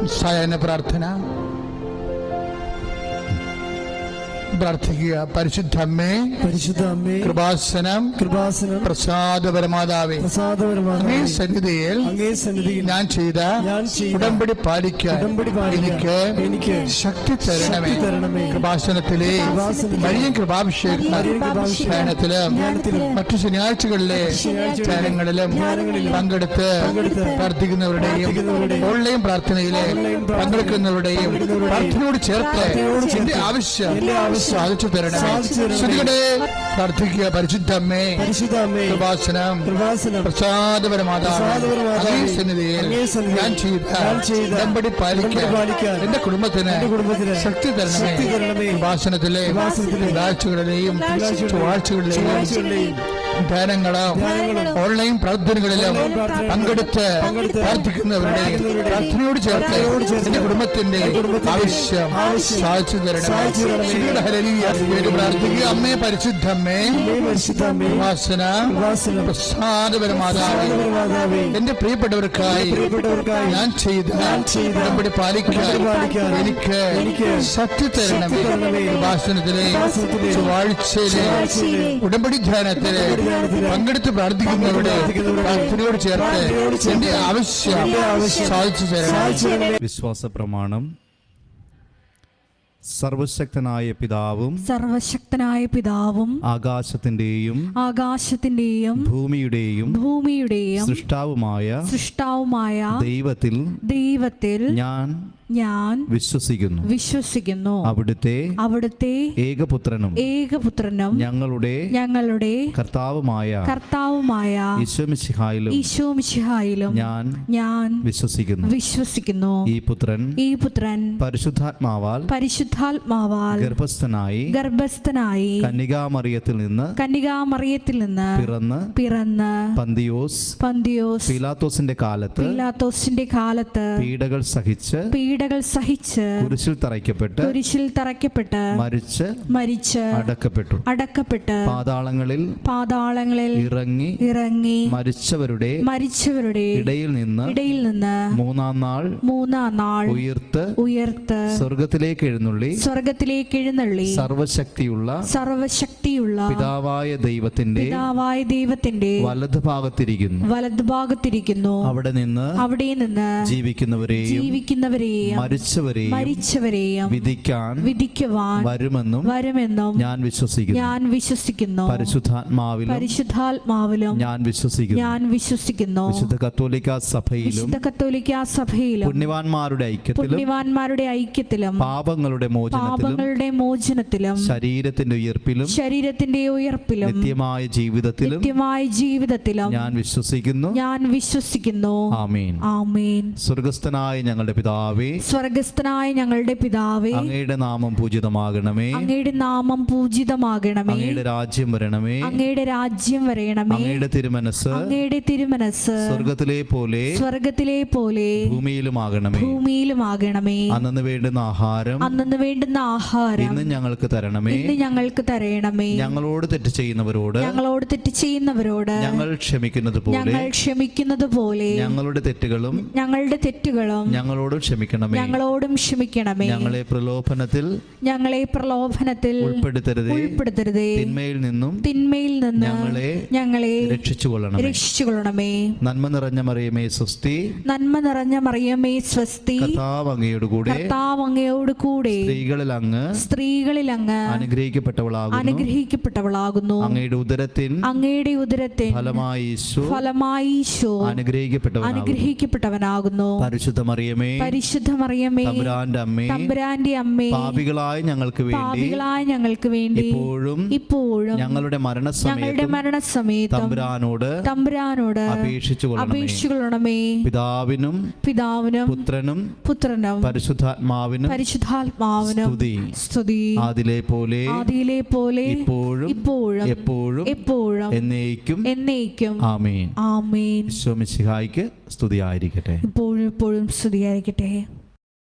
സായാഹ്ന പ്രാർത്ഥന പ്രാർത്ഥിക്കുക. പരിശുദ്ധ അമ്മേ, കൃപാസനം പ്രസാദപരമാതാവേ, അങ്ങേ സന്നിധിയിൽ ഞാൻ ചെയ്ത ഉടമ്പടി പാലിക്കാൻ എനിക്ക് ശക്തി തരണമേ. കൃപാസനത്തിലെ വലിയ കൃപാഭിഷേകത്തിലും മറ്റു ശനിയാഴ്ചകളിലെ ധ്യാനങ്ങളിലും പങ്കെടുത്ത് പ്രാർത്ഥിക്കുന്നവരുടെയും ഓൺലൈൻ പ്രാർത്ഥനയിലെ പങ്കെടുക്കുന്നവരുടെയും പ്രാർത്ഥനയോട് ചേർത്ത് എന്റെ ആവശ്യം സാധിച്ചു തരണമേ. ശ്രുതികളെ പ്രാർത്ഥിക്കുക. പരിശുദ്ധ അമ്മേ, കൃപാസനം പ്രസാദപരമാതാവേ, സന്നിധിയിൽ ഞാൻ ചെയ്ത ഉടമ്പടി പാലിക്കാൻ എന്റെ കുടുംബത്തിന് ശക്തി തരണമേ. കൃപാസനത്തിലെ ആഴ്ചകളിലെയും ചൊവ്വാഴ്ചകളിലെയും ധ്യാനങ്ങളും ഓൺലൈൻ പ്രാർത്ഥനകളിലും പങ്കെടുത്ത് പ്രാർത്ഥിക്കുന്നവരുടെയും പ്രാർത്ഥനയോട് ചേർത്ത് എന്റെ കുടുംബത്തിന്റെ ആവശ്യം സാധിച്ചു തരണമേ. പ്രാർത്ഥിക്കുക. അമ്മേ, പരിശുദ്ധ അമ്മേ, പ്രസാദപരമാതാവേ, എന്റെ പ്രിയപ്പെട്ടവർക്കായി ഞാൻ ചെയ്ത ഉടമ്പടി പാലിക്കാൻ എനിക്ക് ശക്തി തരണമേ. കൃപാസനത്തിലെ ചൊവ്വാഴ്ചയിലെ ഉടമ്പടി ധ്യാനത്തിലെ പങ്കെടുത്ത് പ്രാർത്ഥിക്കുന്നവരുടെ പ്രാർത്ഥനയോട് ചേർത്ത് എന്റെ ആവശ്യം സാധിച്ചു തരണം. വിശ്വാസ പ്രമാണം. സർവശക്തനായ പിതാവും ആകാശത്തിന്റെയും ഭൂമിയുടെയും സൃഷ്ടാവുമായ ദൈവത്തിൽ ഞാൻ വിശ്വസിക്കുന്നു. അവിടുത്തെ ഏകപുത്രനും ഞങ്ങളുടെ കർത്താവുമായ ഈശോമിശിഹായിലും ഞാൻ വിശ്വസിക്കുന്നു. ഈ പുത്രൻ പരിശുദ്ധാത്മാവാൽ ഗർഭസ്ഥനായി കന്യകാമറിയത്തിൽ നിന്ന് പിറന്ന് പന്തിയോസ് പീലാത്തോസിന്റെ കാലത്ത് പീഡകൾ സഹിച്ച് കുരിശിൽ തറയ്ക്കപ്പെട്ട് മരിച്ച് അടക്കപ്പെട്ടു പാതാളങ്ങളിൽ ഇറങ്ങി മരിച്ചവരുടെ ഇടയിൽ നിന്ന് മൂന്നാം നാൾ ഉയർത്ത് സ്വർഗത്തിലേക്ക് എഴുന്നള്ളി സർവശക്തിയുള്ള പിതാവായ ദൈവത്തിന്റെ വലതുഭാഗത്തിരിക്കുന്നു. അവിടെ നിന്ന് ജീവിക്കുന്നവരെയും മരിച്ചവരെയും വിധിക്കുവാൻ വരുമെന്നും ഞാൻ വിശ്വസിക്കുന്നു. പരിശുദ്ധാത്മാവിലും ഞാൻ വിശ്വസിക്കുന്നു. വിശുദ്ധ കത്തോലിക്കാ സഭയിലും പുണ്യവാന്മാരുടെ ഐക്യത്തിലും പാപങ്ങളുടെ മോചനത്തിലും ശരീരത്തിന്റെ ഉയർപ്പിലും നിത്യമായ ജീവിതത്തിലും ഞാൻ വിശ്വസിക്കുന്നു. ആമേൻ. സ്വർഗ്ഗസ്ഥനായ ഞങ്ങളുടെ പിതാവേ, അങ്ങയുടെ നാമം പൂജിതമാകണമേ. അങ്ങയുടെ രാജ്യം വരണമേ. അങ്ങയുടെ തിരുമനസ് സ്വർഗ്ഗത്തിലെ പോലെ ഭൂമിയിലുമാകണമേ. അന്നു വേണ്ടുന്ന ആഹാരം ഇന്ന് ഞങ്ങൾക്ക് തരണമേ. ഞങ്ങളോട് തെറ്റ് ചെയ്യുന്നവരോട് ഞങ്ങൾ ക്ഷമിക്കുന്നത് പോലെ ഞങ്ങളുടെ തെറ്റുകളും ഞങ്ങളോടും ക്ഷമിക്കണമേ. ഞങ്ങളെ പ്രലോഭനത്തിൽ ഉൾപ്പെടുത്തരുതേ. തിന്മയിൽ നിന്നും ഞങ്ങളെ രക്ഷിച്ചുകൊള്ളണമേ. നന്മ നിറഞ്ഞ മറിയമേ സ്വസ്തി. കർത്താവ് അങ്ങയോട് കൂടെ സ്ത്രീകളിൽ അങ്ങ് അനുഗ്രഹിക്കപ്പെട്ടവളാകുന്നു. അങ്ങയുടെ ഉദരത്തിൻ ഫലമായി ഈശോ അനുഗ്രഹിക്കപ്പെട്ടവനാകുന്നു. പരിശുദ്ധ മറിയമേ, തമ്പുരാന്റെ അമ്മേ, പാപികളായ ഞങ്ങൾക്ക് വേണ്ടി ഇപ്പോഴും ഞങ്ങളുടെ മരണസമയത്തും തമ്പുരാനോട് അപേക്ഷിച്ചുകൊള്ളണമേ. പിതാവിനും പുത്രനും പരിശുദ്ധാത്മാവിനും സ്തുതി. ആദിയിലെ പോലെ ഇപ്പോഴും എന്നേക്കും. ആമേൻ. ഈശോ മിശിഹായ്ക്ക് സ്തുതിയായിരിക്കട്ടെ. ഇപ്പോഴും സ്തുതിയായിരിക്കട്ടെ.